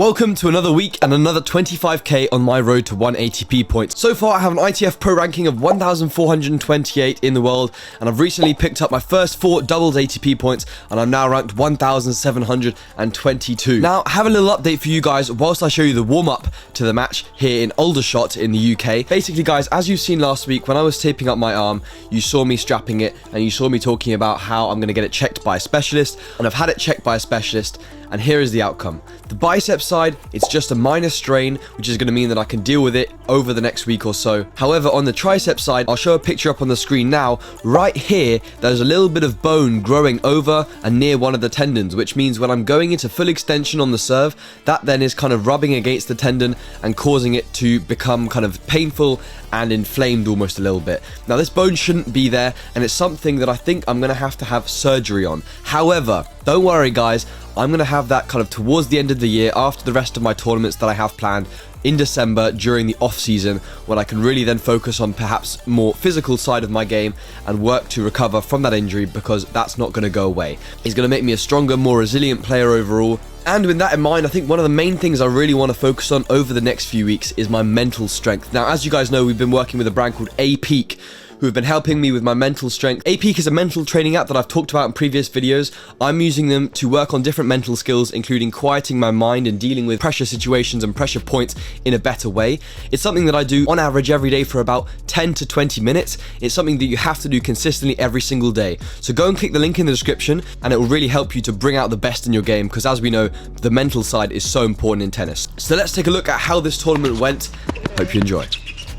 Welcome to another week and another 25k on my road to 1 ATP points. So far I have an ITF Pro ranking of 1,428 in the world, and I've recently picked up my first 4 doubles ATP points, and I'm now ranked 1,722. Now I have a little update for you guys whilst I show you the warm-up to the match here in Aldershot in the UK. Basically guys, as you've seen last week when I was taping up my arm, you saw me strapping it and you saw me talking about how I'm going to get it checked by a specialist, and I've had it checked by a specialist. And here is the outcome. The bicep side, it's just a minor strain, which is going to mean that I can deal with it over the next week or so. However, on the tricep side, I'll show a picture up on the screen now. Right here, there's a little bit of bone growing over and near one of the tendons, which means when I'm going into full extension on the serve, that then is kind of rubbing against the tendon and causing it to become kind of painful and inflamed almost a little bit. Now, this bone shouldn't be there, and it's something that I think I'm going to have surgery on. However, don't worry guys, I'm going to have that kind of towards the end of the year after the rest of my tournaments that I have planned in December during the off season, when I can really then focus on perhaps more physical side of my game and work to recover from that injury, because that's not going to go away. It's going to make me a stronger, more resilient player overall. And with that in mind, I think one of the main things I really want to focus on over the next few weeks is my mental strength. Now, as you guys know, we've been working with a brand called ATP, who have been helping me with my mental strength. ATP is a mental training app that I've talked about in previous videos. I'm using them to work on different mental skills, including quieting my mind and dealing with pressure situations and pressure points in a better way. It's something that I do on average every day for about 10 to 20 minutes. It's something that you have to do consistently every single day. So go and click the link in the description, and it will really help you to bring out the best in your game, because as we know, the mental side is so important in tennis. So let's take a look at how this tournament went. Hope you enjoy.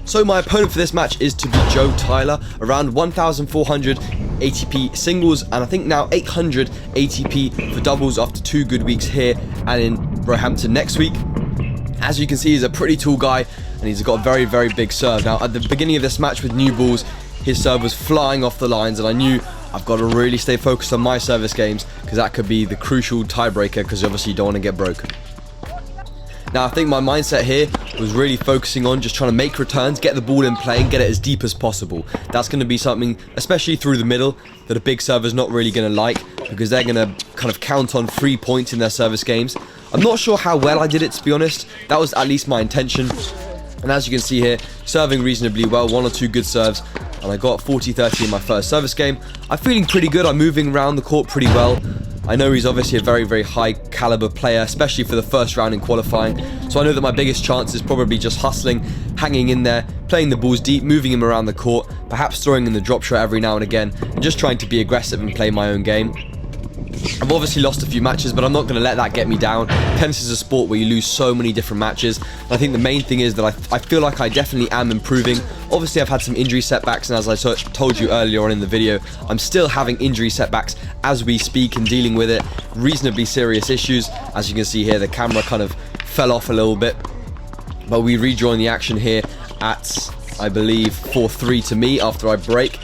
So my opponent for this match is to be Joe Tyler, around 1,400 ATP singles, and I think now 800 ATP for doubles after 2 good weeks here and in Roehampton next week. As you can see, he's a pretty tall guy and he's got a very, very big serve. Now at the beginning of this match with new balls, his serve was flying off the lines, and I knew I've got to really stay focused on my service games, because that could be the crucial tiebreaker, because obviously you don't want to get broken. Now, I think my mindset here was really focusing on just trying to make returns, get the ball in play, and get it as deep as possible. That's going to be something, especially through the middle, that a big server's not really going to like, because they're going to kind of count on 3 points in their service games. I'm not sure how well I did it, to be honest. That was at least my intention. And as you can see here, serving reasonably well, 1 or 2 good serves, and I got 40-30 in my first service game. I'm feeling pretty good. I'm moving around the court pretty well. I know he's obviously a very, very high caliber player, especially for the first round in qualifying. So I know that my biggest chance is probably just hustling, hanging in there, playing the balls deep, moving him around the court, perhaps throwing in the drop shot every now and again, and just trying to be aggressive and play my own game. I've obviously lost a few matches, but I'm not going to let that get me down. Tennis is a sport where you lose so many different matches. And I think the main thing is that I feel like I definitely am improving. Obviously, I've had some injury setbacks, and as I told you earlier on in the video, I'm still having injury setbacks as we speak and dealing with it. Reasonably serious issues. As you can see here, the camera kind of fell off a little bit. But we rejoin the action here at, I believe, 4-3 to me after I break.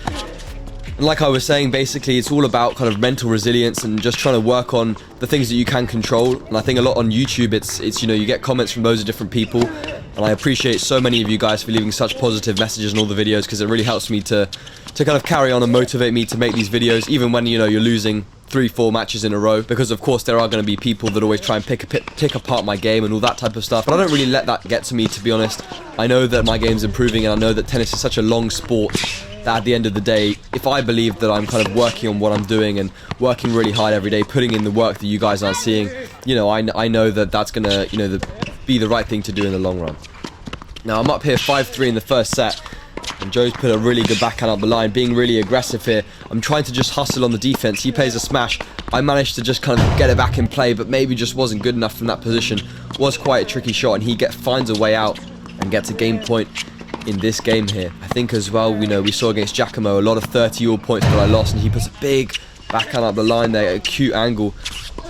And like I was saying, basically it's all about kind of mental resilience and just trying to work on the things that you can control. And I think a lot on YouTube, it's you know, you get comments from loads of different people, and I appreciate so many of you guys for leaving such positive messages in all the videos, because it really helps me to kind of carry on and motivate me to make these videos, even when, you know, you're losing 3-4 matches in a row, because of course there are going to be people that always try and pick apart my game and all that type of stuff, but I don't really let that get to me, to be honest. I know that my game's improving, and I know that tennis is such a long sport that at the end of the day, if I believe that I'm kind of working on what I'm doing and working really hard every day, putting in the work that you guys aren't seeing, you know, I know that that's going to, you know, be the right thing to do in the long run. Now I'm up here 5-3 in the first set, and Joe's put a really good backhand up the line, being really aggressive here. I'm trying to just hustle on the defense. He plays a smash. I managed to just kind of get it back in play, but maybe just wasn't good enough from that position. Was quite a tricky shot, and he finds a way out and gets a game point in this game here. I think as well, you know, we saw against Giacomo a lot of 30-all points that I lost, and he puts a big backhand up the line there at a cute angle.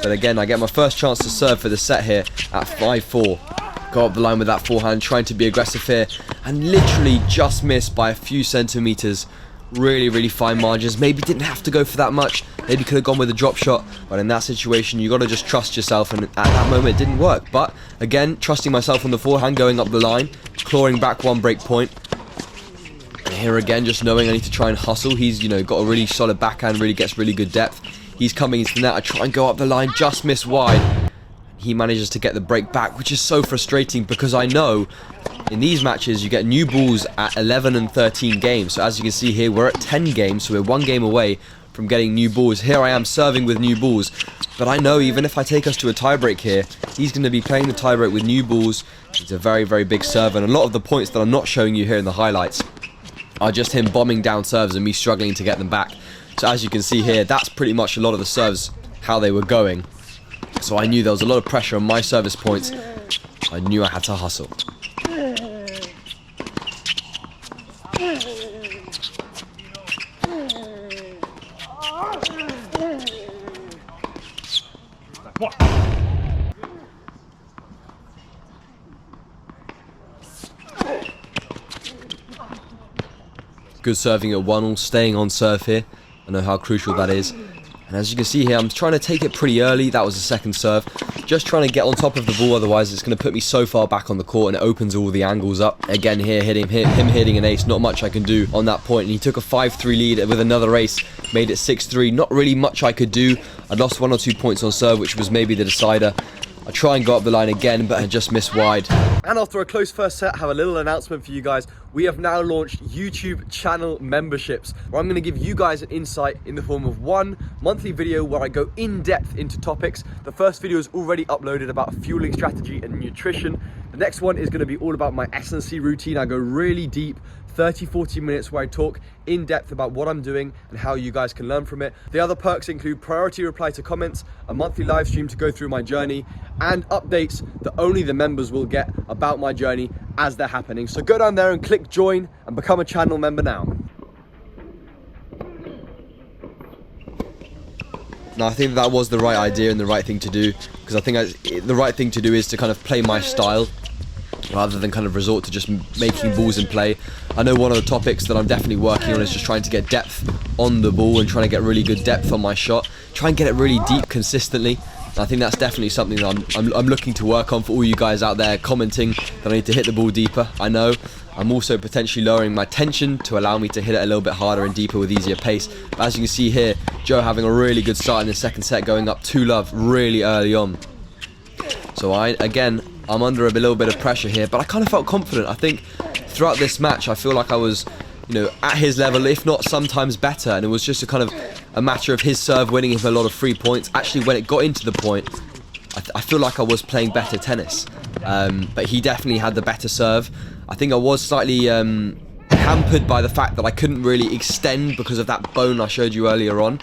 But again, I get my first chance to serve for the set here at 5-4. Go up the line with that forehand, trying to be aggressive here, and literally just missed by a few centimeters. Really, really fine margins. Maybe didn't have to go for that much. Maybe could have gone with a drop shot. But in that situation, you got to just trust yourself. And at that moment, it didn't work. But again, trusting myself on the forehand, going up the line, clawing back 1 break point. And here again, just knowing I need to try and hustle. He's, you know, got a really solid backhand, really gets really good depth. He's coming into the net. I try and go up the line, just miss wide. he manages to get the break back, which is so frustrating because I know in these matches you get new balls at 11 and 13 games. So as you can see here, we're at 10 games, so we're 1 game away from getting new balls. Here I am serving with new balls, but I know even if I take us to a tiebreak here, he's going to be playing the tiebreak with new balls. He's a very, very big server, and a lot of the points that I'm not showing you here in the highlights are just him bombing down serves and me struggling to get them back. So as you can see here, that's pretty much a lot of the serves, how they were going. So I knew there was a lot of pressure on my service points. I knew I had to hustle. Good serving at 1-all, staying on serve here. I know how crucial that is. And as you can see here, I'm trying to take it pretty early. That was the second serve. Just trying to get on top of the ball, otherwise it's going to put me so far back on the court and it opens all the angles up. Again here, him hitting an ace, not much I can do on that point. And he took a 5-3 lead with another ace, made it 6-3. Not really much I could do. I lost 1 or 2 points on serve, which was maybe the decider. I try and go up the line again, but I just missed wide. And after a close first set, I have a little announcement for you guys. We have now launched YouTube channel memberships, where I'm going to give you guys an insight in the form of 1 monthly video where I go in depth into topics. The first video is already uploaded about fueling strategy and nutrition. The next one is going to be all about my S&C routine. I go really deep, 30-40 minutes where I talk in depth about what I'm doing and how you guys can learn from it. The other perks include priority reply to comments, a monthly live stream to go through my journey, and updates that only the members will get about my journey as they're happening. So go down there and click join and become a channel member now. Now I think that was the right idea and the right thing to do, because I think the right thing to do is to kind of play my style rather than kind of resort to just making balls in play. I know one of the topics that I'm definitely working on is just trying to get depth on the ball and trying to get really good depth on my shot. Try and get it really deep consistently. And I think that's definitely something that I'm looking to work on for all you guys out there commenting that I need to hit the ball deeper. I know I'm also potentially lowering my tension to allow me to hit it a little bit harder and deeper with easier pace. But as you can see here, Joe having a really good start in the second set, going up 2-love really early on. So I'm under a little bit of pressure here, but I kind of felt confident. I think throughout this match, I feel like I was, at his level, if not sometimes better. And it was just a matter of his serve winning him a lot of free points. Actually, when it got into the point, I feel like I was playing better tennis. But he definitely had the better serve. I think I was slightly hampered by the fact that I couldn't really extend because of that bone I showed you earlier on.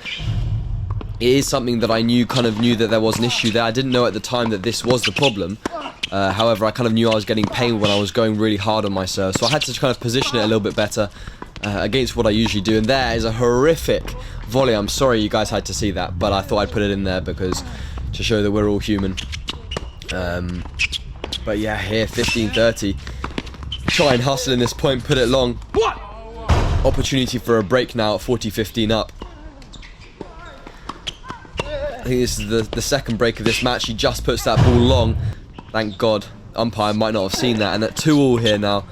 It is something that I knew that there was an issue there. I didn't know at the time that this was the problem. However, I kind of knew I was getting pain when I was going really hard on my serve. So I had to kind of position it a little bit better against what I usually do. And there is a horrific volley. I'm sorry you guys had to see that, but I thought I'd put it in there because to show that we're all human. But yeah, here, 15-30. Try and hustle in this point, put it long. What? Opportunity for a break now at 40-15 up. I think this is the second break of this match. He just puts that ball long. Thank God. Umpire might not have seen that. And at 2-all here now,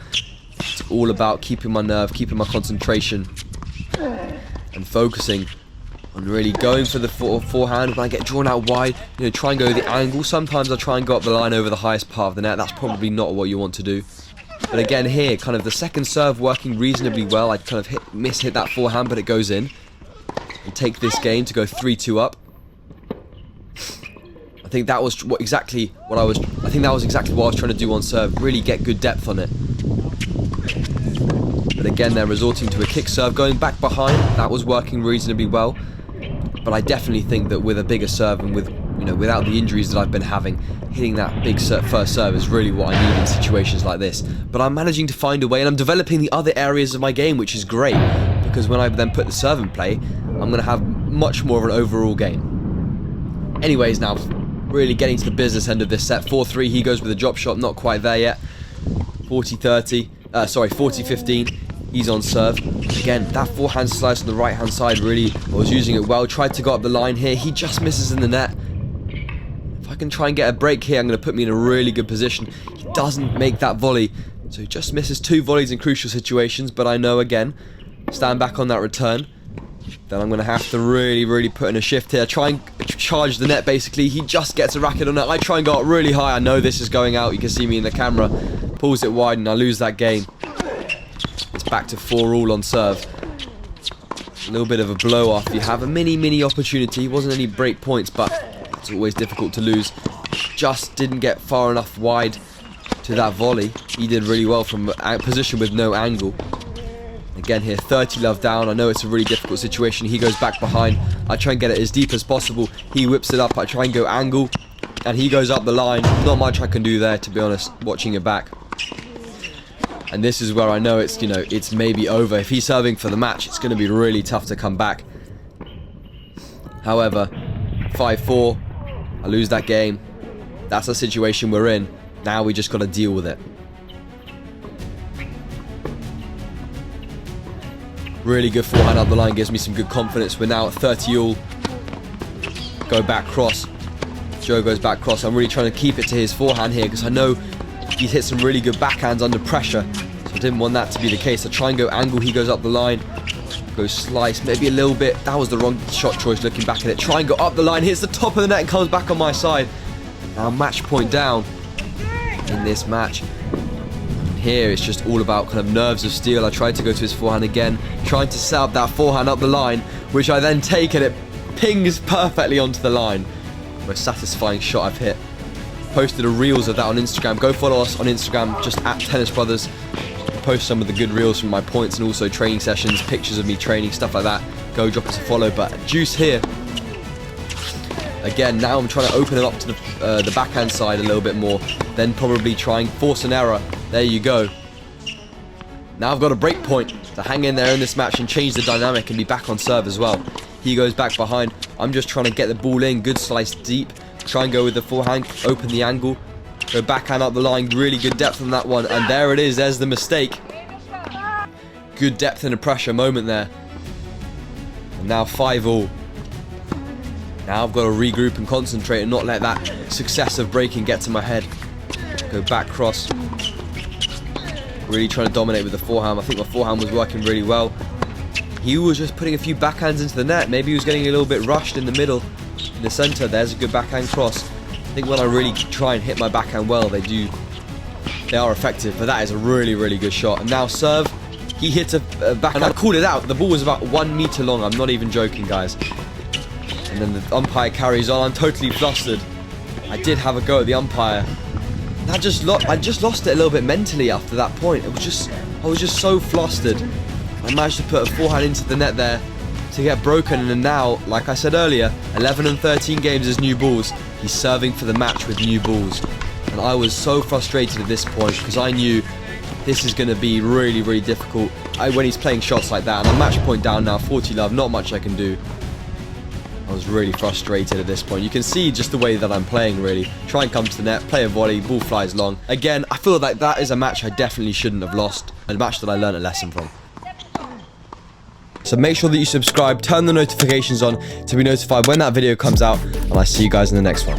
it's all about keeping my nerve, keeping my concentration, and focusing on really going for the forehand. When I get drawn out wide, try and go the angle. Sometimes I try and go up the line over the highest part of the net. That's probably not what you want to do. But again here, kind of the second serve working reasonably well. I kind of miss-hit that forehand, but it goes in. And take this game to go 3-2 up. I think that was exactly what I was trying to do on serve. Really get good depth on it. But again, they're resorting to a kick serve, going back behind. That was working reasonably well. But I definitely think that with a bigger serve and with without the injuries that I've been having, hitting that big first serve is really what I need in situations like this. But I'm managing to find a way, and I'm developing the other areas of my game, which is great, because when I then put the serve in play, I'm going to have much more of an overall game. Anyways, now really getting to the business end of this set. 4-3, he goes with a drop shot, not quite there yet. 40-15, he's on serve. Again, that forehand slice on the right hand side, really, I was using it well. Tried to go up the line here, he just misses in the net. If I can try and get a break here, I'm going to put me in a really good position. He doesn't make that volley, so he just misses 2 volleys in crucial situations. But I know, again, stand back on that return. then I'm going to have to really put in a shift here. Try and charge the net, basically. He just gets a racket on it. I try and go up really high. I know this is going out. You can see me in the camera. Pulls it wide, and I lose that game. It's back to 4-all on serve. A little bit of a blow-off. You have a mini opportunity. It wasn't any break points, but it's always difficult to lose. Just didn't get far enough wide to that volley. He did really well from a position with no angle. Again here, 30 love down. I know it's a really difficult situation. He goes back behind. I try and get it as deep as possible. He whips it up. I try and go angle, and he goes up the line. Not much I can do there, to be honest, watching it back. And this is where I know it's, you know, it's maybe over. If he's serving for the match, it's going to be really tough to come back. However, 5-4. I lose that game. That's the situation we're in. Now we just got to deal with it. Really good forehand up the line, gives me some good confidence. We're now at 30-all. Go back cross. Joe goes back cross. I'm really trying to keep it to his forehand here because I know he's hit some really good backhands under pressure. So I didn't want that to be the case. I try and go angle. He goes up the line. Goes slice, maybe a little bit. That was the wrong shot choice looking back at it. Try and go up the line. Hits the top of the net and comes back on my side. Now match point down in this match. Here it's just all about kind of nerves of steel. I tried to go to his forehand again, trying to set up that forehand up the line, which I then take and it pings perfectly onto the line. Most satisfying shot I've hit. Posted a reels of that on Instagram. Go follow us on Instagram, just at Tennis Brothers. Post some of the good reels from my points and also training sessions, pictures of me training, stuff like that. Go drop us a follow. But juice here. Again, now I'm trying to open it up to the backhand side a little bit more. Then probably try and force an error. There you go. Now I've got a break point to hang in there in this match and change the dynamic and be back on serve as well. He goes back behind. I'm just trying to get the ball in. Good slice deep. Try and go with the forehand. Open the angle. Go backhand up the line. Really good depth on that one. And there it is. There's the mistake. Good depth and a pressure moment there. And now 5-all. Now I've got to regroup and concentrate and not let that successive breaking get to my head. Go back cross. Really trying to dominate with the forehand. I think my forehand was working really well. He was just putting a few backhands into the net. Maybe he was getting a little bit rushed in the middle. In the centre, there's a good backhand cross. I think when I really try and hit my backhand well, they are effective. But that is a really good shot. And now serve. He hits a backhand. And I called it out. The ball was about 1 meter long. I'm not even joking, guys. And then the umpire carries on. I'm totally flustered. I did have a go at the umpire. I just lost it a little bit mentally after that point. I was just so flustered. I managed to put a forehand into the net there to get broken, and now, like I said earlier, 11 and 13 games as new balls. He's serving for the match with new balls. And I was so frustrated at this point because I knew this is going to be really difficult when he's playing shots like that. And I'm match point down now, 40 love, not much I can do. I was really frustrated at this point. You can see just the way that I'm playing, really. Try and come to the net, play a volley, ball flies long. Again, I feel like that is a match I definitely shouldn't have lost. A match that I learned a lesson from. So make sure that you subscribe, turn the notifications on to be notified when that video comes out, and I see you guys in the next one.